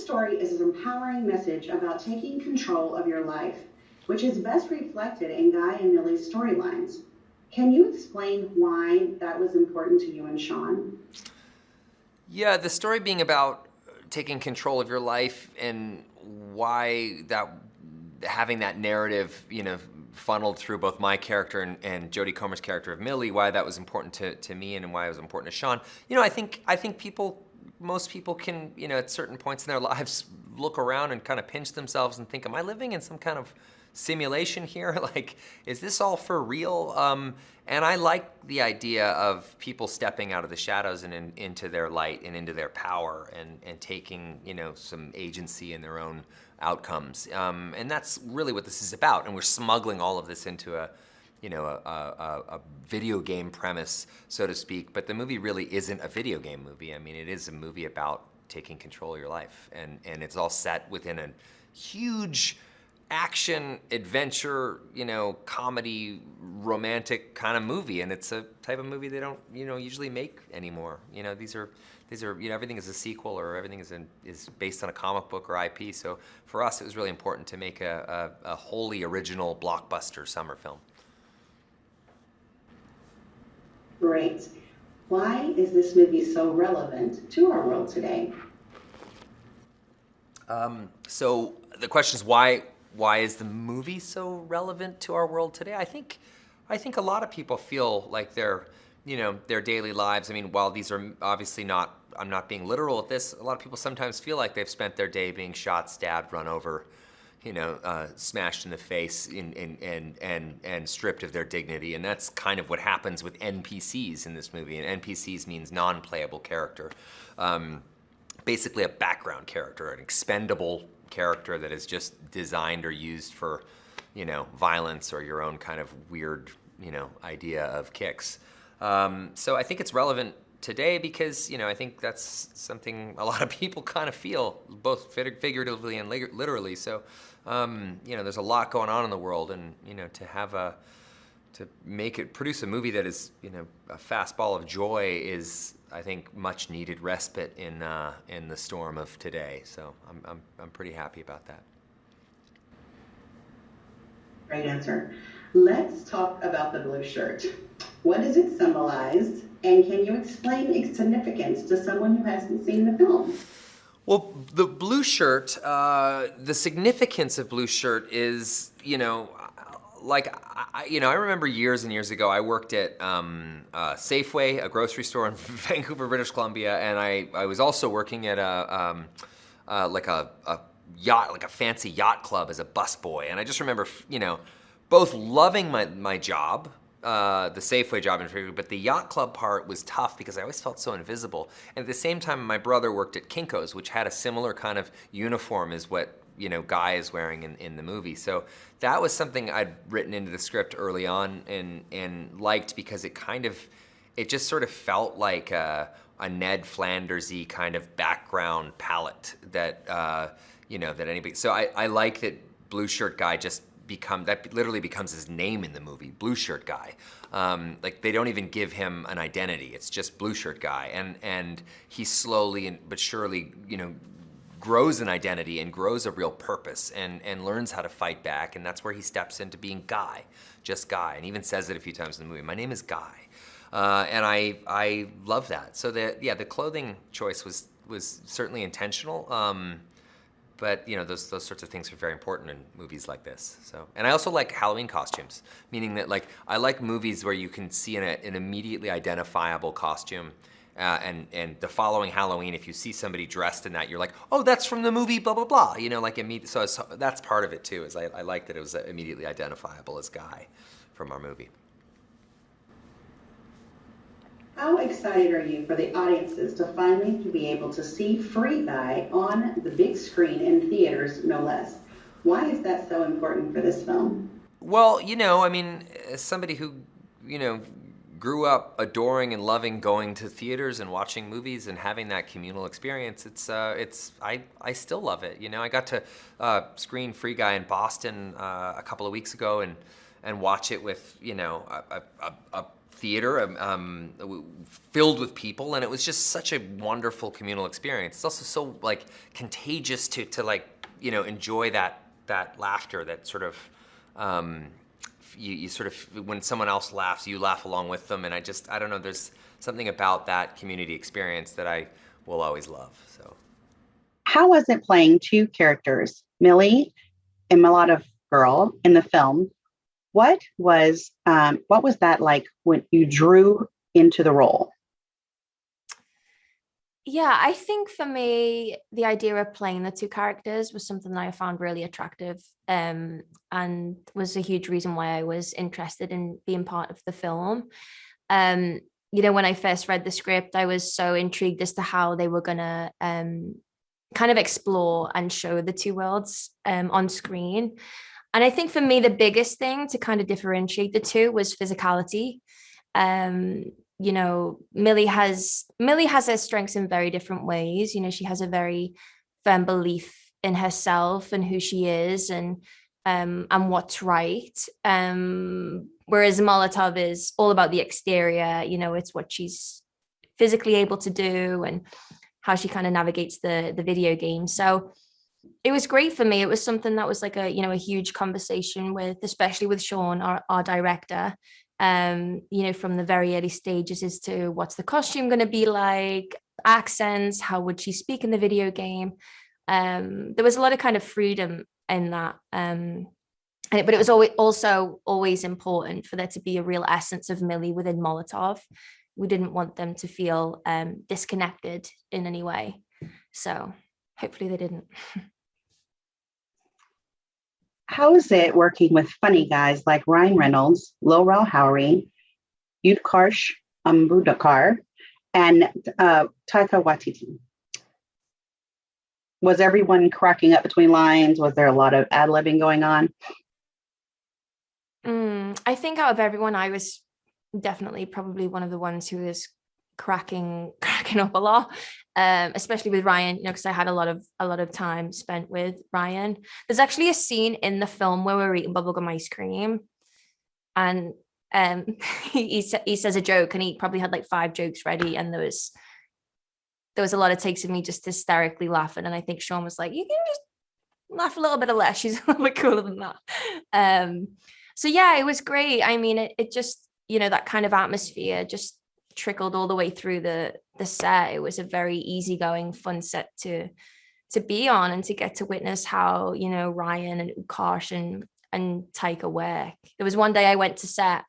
story is an empowering message about taking control of your life, which is best reflected in Guy and Millie's storylines. Can you explain why that was important to you and Shawn? Yeah, the story being about taking control of your life and why that having that narrative, funneled through both my character and Jodie Comer's character of Millie, why that was important to me and why it was important to Shawn. I think most people can, at certain points in their lives look around and kind of pinch themselves and think, am I living in some kind of simulation here? Like, is this all for real? And I like the idea of people stepping out of the shadows and into their light and into their power and taking, some agency in their own outcomes. And that's really what this is about. And we're smuggling all of this into a video game premise, so to speak. But the movie really isn't a video game movie. I mean, it is a movie about taking control of your life. And it's all set within a huge action, adventure, comedy, romantic kind of movie, and it's a type of movie they don't, usually make anymore. These are, everything is a sequel or everything is based on a comic book or IP. So for us, it was really important to make a wholly original blockbuster summer film. Great. Why is this movie so relevant to our world today? So the question is why is the movie so relevant to our world today? I think a lot of people feel like their daily lives, I mean, while these are obviously not, I'm not being literal with this, a lot of people sometimes feel like they've spent their day being shot, stabbed, run over, smashed in the face and stripped of their dignity. And that's kind of what happens with NPCs in this movie. And NPCs means non-playable character. Basically a background character, an expendable character that is just designed or used for, violence or your own kind of weird, idea of kicks. So I think it's relevant today because, I think that's something a lot of people kind of feel, both figuratively and literally. So, there's a lot going on in the world, and, to produce a movie that is, a fastball of joy is, I think, much needed respite in the storm of today. So I'm pretty happy about that. Great answer. Let's talk about the blue shirt. What does it symbolize, and can you explain its significance to someone who hasn't seen the film? Well, the blue shirt, the significance of blue shirt is, I remember years and years ago, I worked at Safeway, a grocery store in Vancouver, British Columbia, and I was also working at a yacht, like a fancy yacht club as a busboy. And I just remember, both loving my job, the Safeway job in particular, but the yacht club part was tough because I always felt so invisible. And at the same time, my brother worked at Kinko's, which had a similar kind of uniform as what Guy is wearing in the movie. So that was something I'd written into the script early on and liked because it just sort of felt like a Ned Flanders-y kind of background palette that, that anybody, so I like that Blue Shirt Guy that literally becomes his name in the movie, Blue Shirt Guy. Like they don't even give him an identity. It's just Blue Shirt Guy. And he slowly but surely, grows an identity and grows a real purpose and learns how to fight back. And that's where he steps into being Guy, just Guy. And even says it a few times in the movie, my name is Guy. And I love that. So the clothing choice was certainly intentional. But those sorts of things are very important in movies like this. So, and I also like Halloween costumes, meaning that I like movies where you can see an immediately identifiable costume. And the following Halloween, if you see somebody dressed in that, you're like, oh, that's from the movie, blah, blah, blah. So that's part of it too, is I like that it was immediately identifiable as Guy from our movie. How excited are you for the audiences to finally be able to see Free Guy on the big screen in theaters, no less? Why is that so important for this film? Well, as somebody who, grew up adoring and loving going to theaters and watching movies and having that communal experience, I still love it. I got to screen Free Guy in Boston a couple of weeks ago and watch it with, a theater filled with people, and it was just such a wonderful communal experience. It's also so like contagious to like, you know, enjoy that laughter, that sort of you sort of, when someone else laughs, you laugh along with them, and I don't know, there's something about that community experience that I will always love. So How was it playing two characters, Millie and Mulatto Girl, in the film? What was that like when you drew into the role? Yeah, I think for me, the idea of playing the two characters was something that I found really attractive, and was a huge reason why I was interested in being part of the film. You know, when I first read the script, I was so intrigued as to how they were gonna kind of explore and show the two worlds on screen. And I think for me, the biggest thing to kind of differentiate the two was physicality. You know, Millie has her strengths in very different ways. You know, she has a very firm belief in herself and who she is, and what's right. Whereas Molotov is all about the exterior. You know, it's what she's physically able to do and how she kind of navigates the video game. So it was great for me. It was something that was like a, you know, a huge conversation with, especially with Shawn, our director, you know, from the very early stages as to what's the costume going to be like, accents, how would she speak in the video game. There was a lot of kind of freedom in that. But it was always important for there to be a real essence of Millie within Molotov. We didn't want them to feel disconnected in any way. So hopefully they didn't. How is it working with funny guys like Ryan Reynolds, Lil Rel Howery, Utkarsh Ambudkar, and Taika Waititi? Was everyone cracking up between lines? Was there a lot of ad-libbing going on? I think out of everyone, I was definitely probably one of the ones who was cracking up a lot, especially with Ryan, you know, because I had a lot of time spent with Ryan. There's actually a scene in the film where we're eating bubblegum ice cream, and he says a joke, and he probably had like 5 jokes ready, and there was a lot of takes of me just hysterically laughing, and I think Shawn was like, you can just laugh a little bit less, she's a little bit cooler than that. So yeah, it was great. I mean, it just, you know, that kind of atmosphere just trickled all the way through the set. It was a very easygoing, fun set to be on, and to get to witness how, you know, Ryan and Utkarsh and Taika work. There was one day I went to set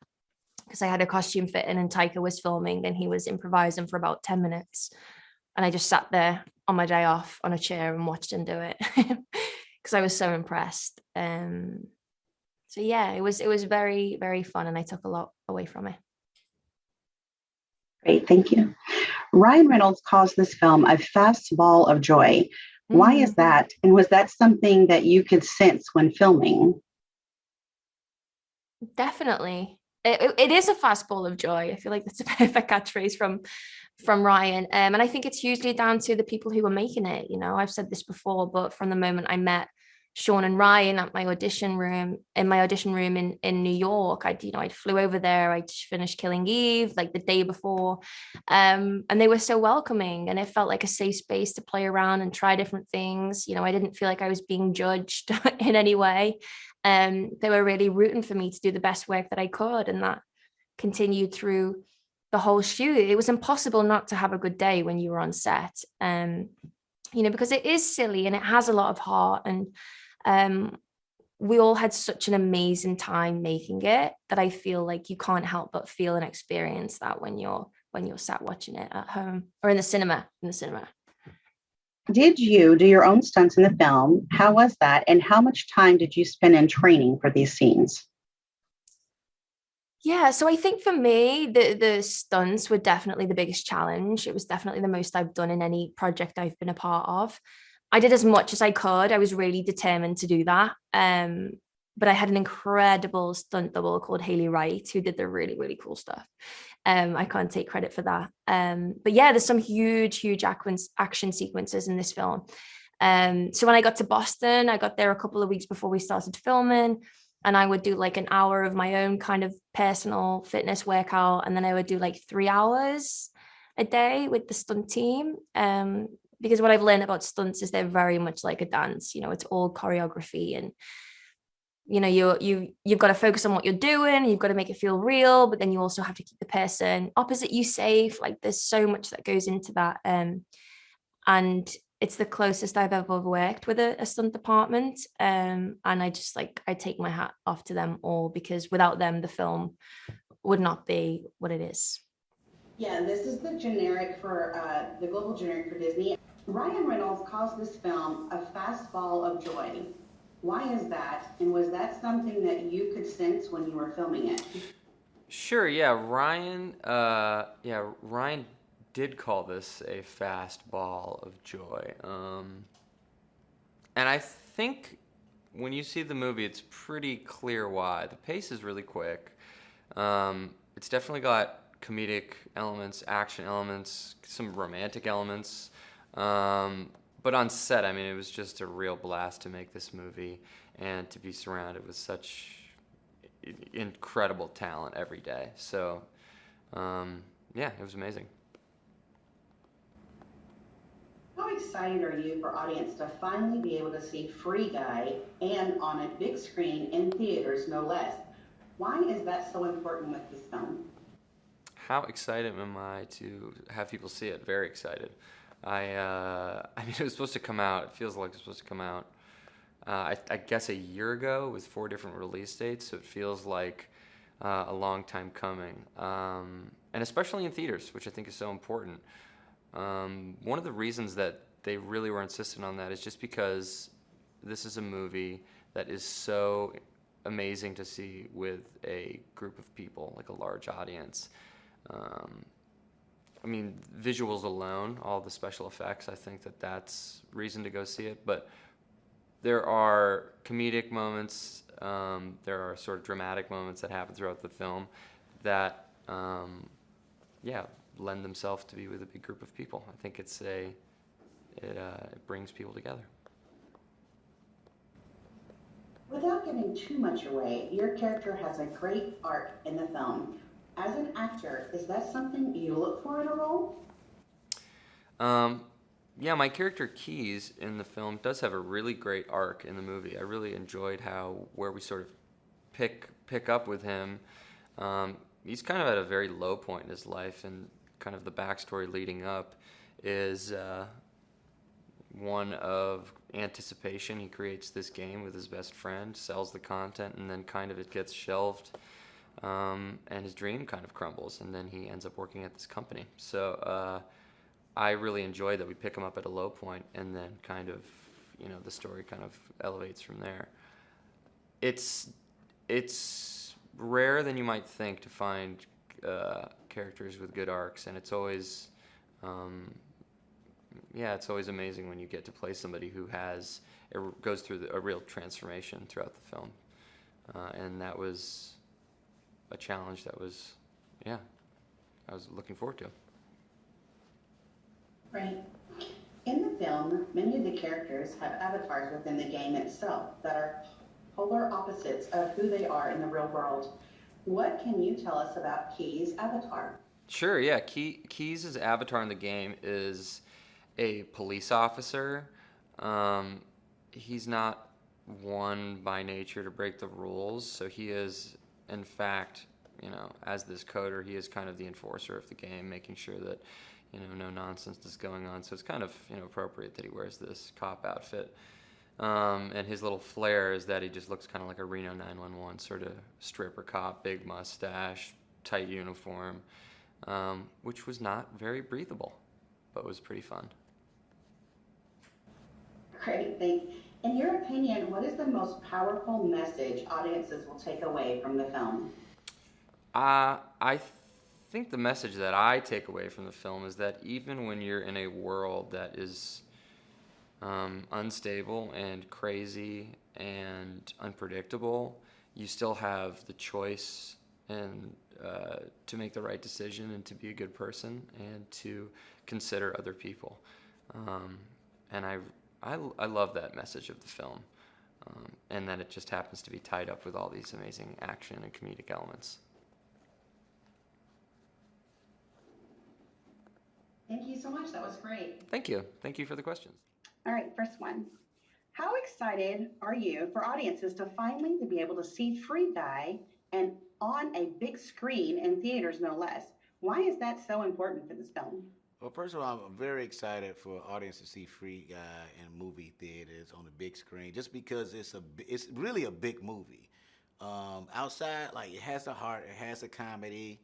because I had a costume fitting and Taika was filming, and he was improvising for about 10 minutes. And I just sat there on my day off on a chair and watched him do it because I was so impressed. So yeah, it was very, very fun, and I took a lot away from it. Great, thank you. Ryan Reynolds calls this film a fastball of joy. Why is that? And was that something that you could sense when filming? Definitely. It is a fastball of joy. I feel like that's a perfect catchphrase from Ryan. And I think it's hugely down to the people who were making it. You know, I've said this before, but from the moment I met Shawn and Ryan at my audition room in New York, I flew over there. I just finished Killing Eve like the day before, and they were so welcoming, and it felt like a safe space to play around and try different things. You know, I didn't feel like I was being judged in any way. They were really rooting for me to do the best work that I could, and that continued through the whole shoot. It was impossible not to have a good day when you were on set, you know, because it is silly and it has a lot of heart, and we all had such an amazing time making it that I feel like you can't help but feel and experience that when you're sat watching it at home or in the cinema. Did you do your own stunts in the film? How was that? And how much time did you spend in training for these scenes? Yeah, so I think for me, the stunts were definitely the biggest challenge. It was definitely the most I've done in any project I've been a part of. I did as much as I could. I was really determined to do that. But I had an incredible stunt double called Haley Wright, who did the really, really cool stuff. I can't take credit for that. But yeah, there's some huge action sequences in this film. So when I got to Boston, I got there a couple of weeks before we started filming. and I would do like an hour of my own kind of personal fitness workout, and then I would do like 3 hours a day with the stunt team. Because what I've learned about stunts is they're very much like a dance. It's all choreography, and you've got to focus on what you're doing. You've got to make it feel real, but then you also have to keep the person opposite you safe. Like there's so much that goes into that. And it's the closest I've ever worked with a stunt department. And I just I take my hat off to them all, because without them, the film would not be what it is. Yeah, this is the generic for the global generic for Disney. Ryan Reynolds calls this film a fastball of joy. Why is that? And was that something that you could sense when you were filming it? Sure, yeah. Ryan did call this a fastball of joy. And I think when you see the movie, it's pretty clear why. The pace is really quick. It's definitely got comedic elements, action elements, some romantic elements. But on set, I mean, it was just a real blast to make this movie and to be surrounded with such incredible talent every day. So, yeah, it was amazing. How excited are you for audience to finally be able to see Free Guy and on a big screen in theaters, no less? Why is that so important with this film? How excited am I to have people see it? Very excited. I mean, it was supposed to come out. It feels like it's supposed to come out. I guess a year ago with 4 different release dates, so it feels like a long time coming. And especially in theaters, which I think is so important. One of the reasons that they really were insistent on that is just because this is a movie that is so amazing to see with a group of people, like a large audience. I mean, visuals alone, all the special effects, I think that's reason to go see it. But there are comedic moments, there are sort of dramatic moments that happen throughout the film that, lend themselves to be with a big group of people. I think it brings people together. Without giving too much away, your character has a great arc in the film. As an actor, is that something you look for in a role? Yeah, my character Keys in the film does have a really great arc in the movie. I really enjoyed where we sort of pick up with him. He's kind of at a very low point in his life, and kind of the backstory leading up is one of anticipation. He creates this game with his best friend, sells the content, and then kind of it gets shelved. And his dream kind of crumbles, and then he ends up working at this company. So I really enjoyed that we pick him up at a low point, and then kind of, the story kind of elevates from there. It's rare than you might think to find characters with good arcs, and it's always, it's always amazing when you get to play somebody who goes through a real transformation throughout the film, and that was a challenge that was, I was looking forward to. Right. In the film, many of the characters have avatars within the game itself that are polar opposites of who they are in the real world. What can you tell us about Key's avatar? Sure, yeah. Keys' avatar in the game is a police officer. He's not one by nature to break the rules, so he is, in fact, as this coder, he is kind of the enforcer of the game, making sure that, no nonsense is going on. So it's kind of, appropriate that he wears this cop outfit. And his little flair is that he just looks kind of like a Reno 911 sort of stripper cop, big mustache, tight uniform, which was not very breathable, but was pretty fun. Great, thanks. In your opinion, what is the most powerful message audiences will take away from the film? I think the message that I take away from the film is that even when you're in a world that is unstable and crazy and unpredictable, you still have the choice and to make the right decision and to be a good person and to consider other people. And I love that message of the film. and that it just happens to be tied up with all these amazing action and comedic elements. Thank you so much. That was great. Thank you. Thank you for the questions. All right, first one. How excited are you for audiences to finally be able to see Free Guy and on a big screen in theaters, no less? Why is that so important for this film? Well, first of all, I'm very excited for audience to see Free Guy in movie theaters on the big screen, just because it's really a big movie. Outside, like, it has a heart, it has a comedy,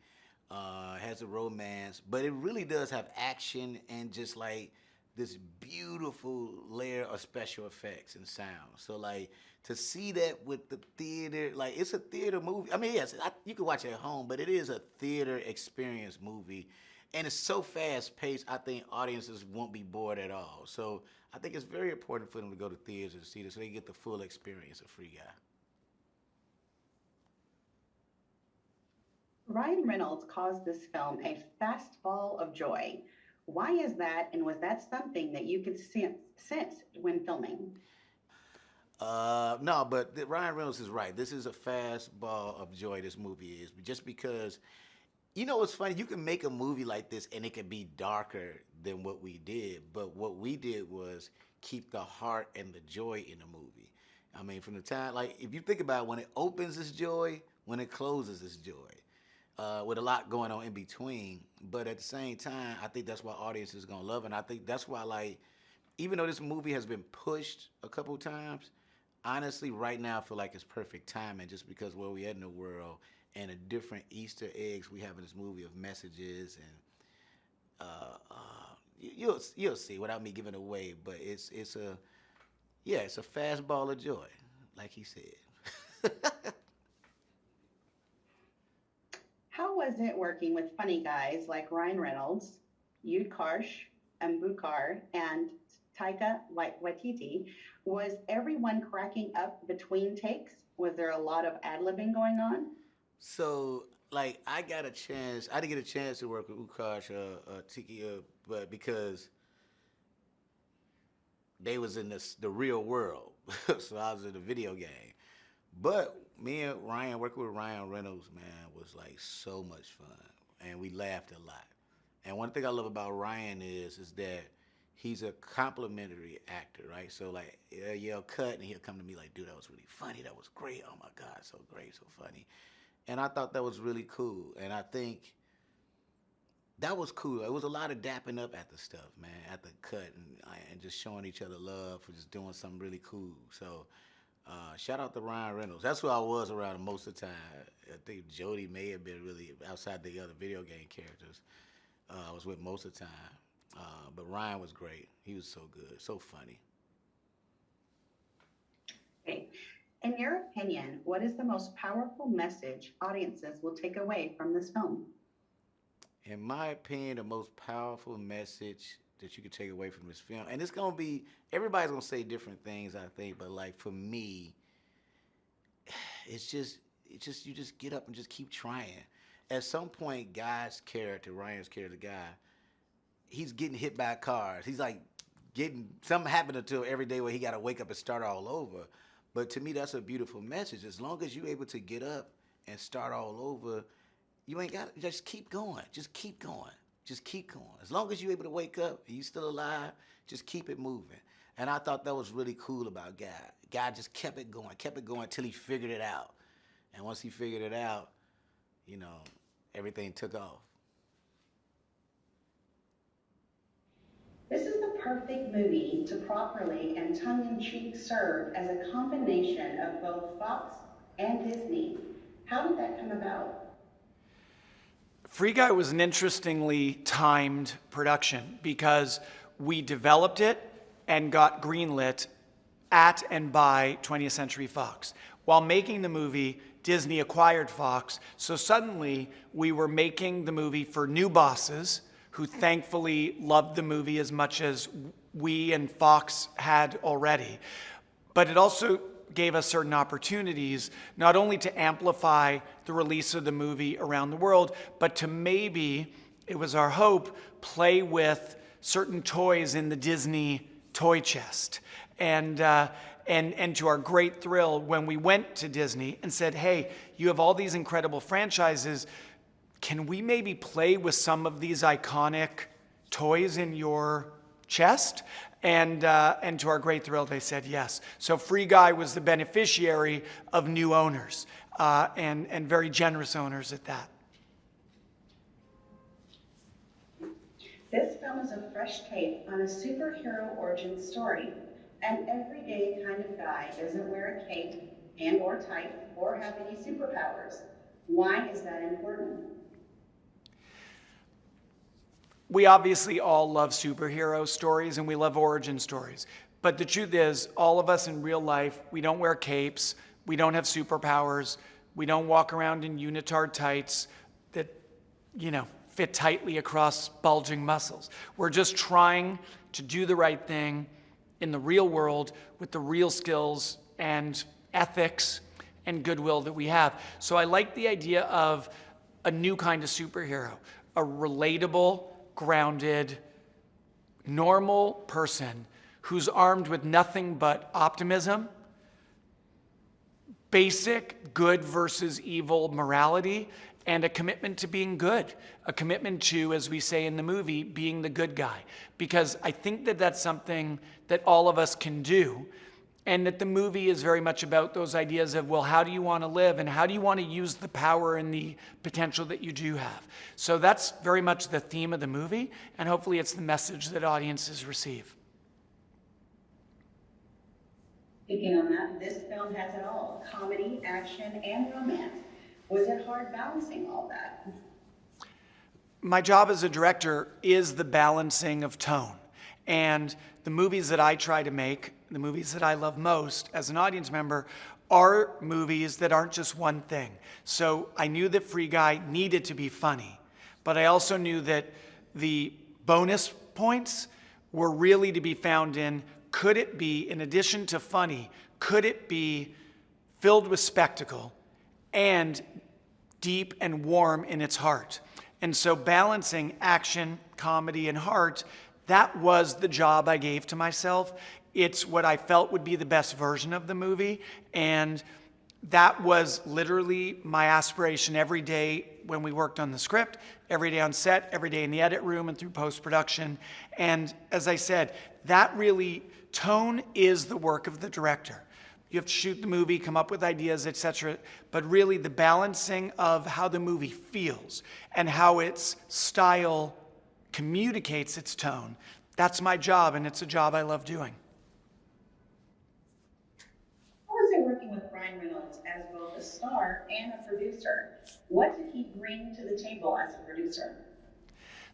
it has a romance, but it really does have action and just like this beautiful layer of special effects and sound. So like to see that with the theater, like it's a theater movie. I mean, yes, you can watch it at home, but it is a theater experience movie. And it's so fast paced, I think audiences won't be bored at all. So I think it's very important for them to go to theaters and see this so they get the full experience of Free Guy. Ryan Reynolds calls this film a fastball of joy. Why is that, and was that something that you could sense when filming? No, but Ryan Reynolds is right. This is a fastball of joy, this movie is. Just because, you know what's funny? You can make a movie like this and it can be darker than what we did. But what we did was keep the heart and the joy in the movie. I mean, from the time, like, if you think about it, when it opens, it's joy. When it closes, it's joy. With a lot going on in between. But at the same time, I think that's why audiences are going to love it. And I think that's why, like, even though this movie has been pushed a couple times, honestly, right now, I feel like it's perfect timing just because where we at in the world and the different Easter eggs we have in this movie of messages and you'll see without me giving away, but it's a fastball of joy, like he said. How was it working with funny guys like Ryan Reynolds, Yud Karsh, Mbukar, and Taika Waititi? Was everyone cracking up between takes? Was there a lot of ad-libbing going on? So, like, I didn't get a chance to work with Ukarsh Tiki, but because they was in the real world, so I was in the video game. But me and Ryan, working with Ryan Reynolds, man, was like so much fun, and we laughed a lot. And one thing I love about Ryan is that he's a complimentary actor, right? So like, yell cut, and he'll come to me like, dude, that was really funny, that was great, oh my God, so great, so funny. And I thought that was really cool, and I think that was cool. It was a lot of dapping up at the stuff, man, at the cut, and just showing each other love for just doing something really cool. So shout out to Ryan Reynolds. That's who I was around most of the time. I think Jodie may have been really outside the other video game characters. I was with most of the time. But Ryan was great. He was so good, so funny. Okay. In your opinion, what is the most powerful message audiences will take away from this film? In my opinion, the most powerful message that you could take away from this film, and it's gonna be, everybody's gonna say different things, I think, but like for me, it's just you just get up and just keep trying. At some point, Guy's character, Ryan's character, Guy, he's getting hit by cars. He's like something happening to him every day where he gotta wake up and start all over. But to me, that's a beautiful message. As long as you're able to get up and start all over, you ain't got to just keep going. Just keep going. Just keep going. As long as you're able to wake up and you're still alive, just keep it moving. And I thought that was really cool about Guy. Guy just kept it going until he figured it out. And once he figured it out, you know, everything took off. This is the perfect movie to properly and tongue-in-cheek serve as a combination of both Fox and Disney. How did that come about? Free Guy was an interestingly timed production because we developed it and got greenlit at and by 20th Century Fox. While making the movie, Disney acquired Fox, so suddenly we were making the movie for new bosses who thankfully loved the movie as much as we and Fox had already. But it also gave us certain opportunities, not only to amplify the release of the movie around the world, but to maybe, it was our hope, play with certain toys in the Disney toy chest. And to our great thrill, when we went to Disney and said, hey, you have all these incredible franchises, can we maybe play with some of these iconic toys in your chest? And to our great thrill, they said yes. So Free Guy was the beneficiary of new owners, and very generous owners at that. This film is a fresh take on a superhero origin story. An everyday kind of guy doesn't wear a cape and or tight or have any superpowers. Why is that important? We obviously all love superhero stories and we love origin stories. But the truth is, all of us in real life, we don't wear capes, we don't have superpowers, we don't walk around in unitard tights that, fit tightly across bulging muscles. We're just trying to do the right thing in the real world with the real skills and ethics and goodwill that we have. So I like the idea of a new kind of superhero, a relatable, grounded, normal person who's armed with nothing but optimism, basic good versus evil morality, and a commitment to being good, a commitment to, as we say in the movie, being the good guy. Because I think that that's something that all of us can do, and that the movie is very much about those ideas of, well, how do you want to live, and how do you want to use the power and the potential that you do have? So that's very much the theme of the movie, and hopefully it's the message that audiences receive. Speaking on that, this film has it all: comedy, action, and romance. Was it hard balancing all that? My job as a director is the balancing of tone. And the movies that I try to make, the movies that I love most as an audience member, are movies that aren't just one thing. So I knew that Free Guy needed to be funny, but I also knew that the bonus points were really to be found in, could it be, in addition to funny, could it be filled with spectacle and deep and warm in its heart? And so balancing action, comedy, and heart, that was the job I gave to myself. It's what I felt would be the best version of the movie. And that was literally my aspiration every day when we worked on the script, every day on set, every day in the edit room and through post-production. And as I said, that really, tone is the work of the director. You have to shoot the movie, come up with ideas, etc. But really the balancing of how the movie feels and how its style communicates its tone, that's my job, and it's a job I love doing. How was it working with Ryan Reynolds as both a star and a producer? What did he bring to the table as a producer?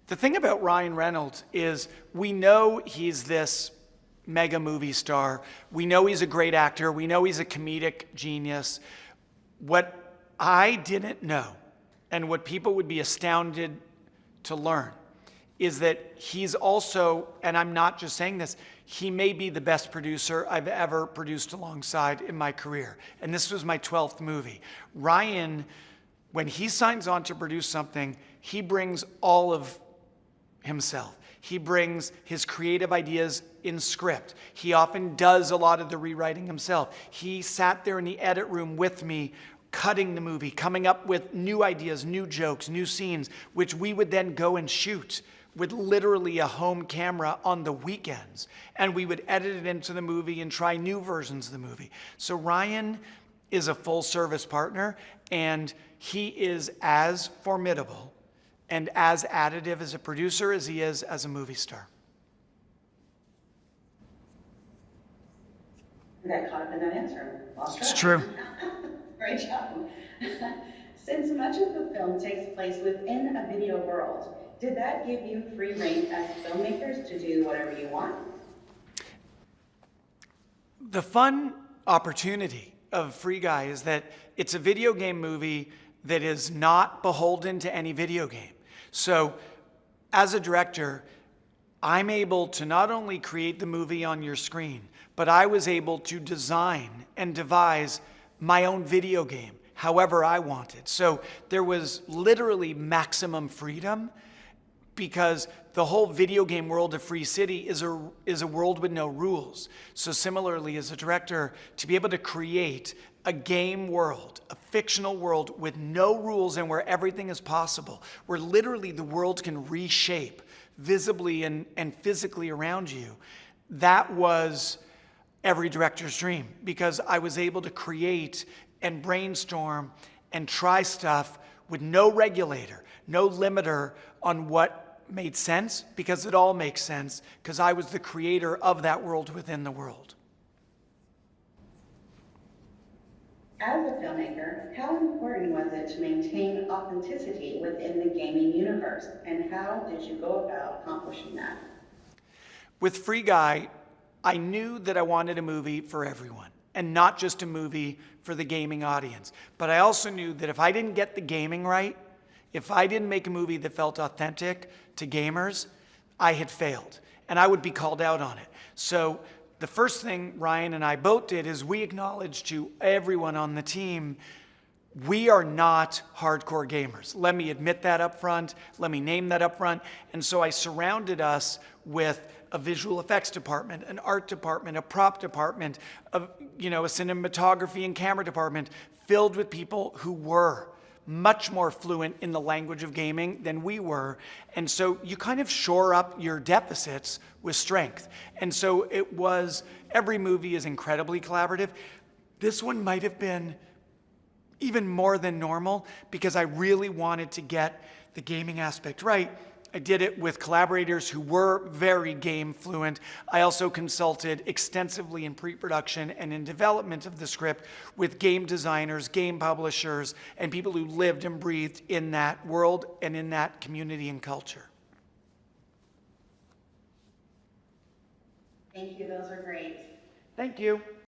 The thing about Ryan Reynolds is we know he's this mega movie star. We know he's a great actor. We know he's a comedic genius. What I didn't know, and what people would be astounded to learn, is that he's also, and I'm not just saying this, he may be the best producer I've ever produced alongside in my career. And this was my 12th movie. Ryan, when he signs on to produce something, he brings all of himself. He brings his creative ideas in script. He often does a lot of the rewriting himself. He sat there in the edit room with me, cutting the movie, coming up with new ideas, new jokes, new scenes, which we would then go and shoot with literally a home camera on the weekends. And we would edit it into the movie and try new versions of the movie. So Ryan is a full service partner, and he is as formidable and as additive as a producer as he is as a movie star. I got caught up in that answer. Lost track. It's true. Great job. Since much of the film takes place within a video world, did that give you free rein as filmmakers to do whatever you want? The fun opportunity of Free Guy is that it's a video game movie that is not beholden to any video game. So as a director, I'm able to not only create the movie on your screen, but I was able to design and devise my own video game however I wanted. So there was literally maximum freedom, because the whole video game world of Free City is a world with no rules. So similarly, as a director, to be able to create a game world, a fictional world with no rules and where everything is possible, where literally the world can reshape visibly and physically around you, that was every director's dream, because I was able to create and brainstorm and try stuff with no regulator, no limiter on what made sense, because it all makes sense, because I was the creator of that world within the world. As a filmmaker, how important was it to maintain authenticity within the gaming universe, and how did you go about accomplishing that? With Free Guy, I knew that I wanted a movie for everyone, and not just a movie for the gaming audience. But I also knew that if I didn't get the gaming right, if I didn't make a movie that felt authentic to gamers, I had failed, and I would be called out on it. So the first thing Ryan and I both did is we acknowledged to everyone on the team, we are not hardcore gamers. Let me admit that up front. Let me name that up front. And so I surrounded us with a visual effects department, an art department, a prop department, a cinematography and camera department filled with people who were much more fluent in the language of gaming than we were. And so you kind of shore up your deficits with strength. And so it was, every movie is incredibly collaborative. This one might have been even more than normal because I really wanted to get the gaming aspect right. I did it with collaborators who were very game fluent. I also consulted extensively in pre-production and in development of the script with game designers, game publishers, and people who lived and breathed in that world and in that community and culture. Thank you, those are great. Thank you.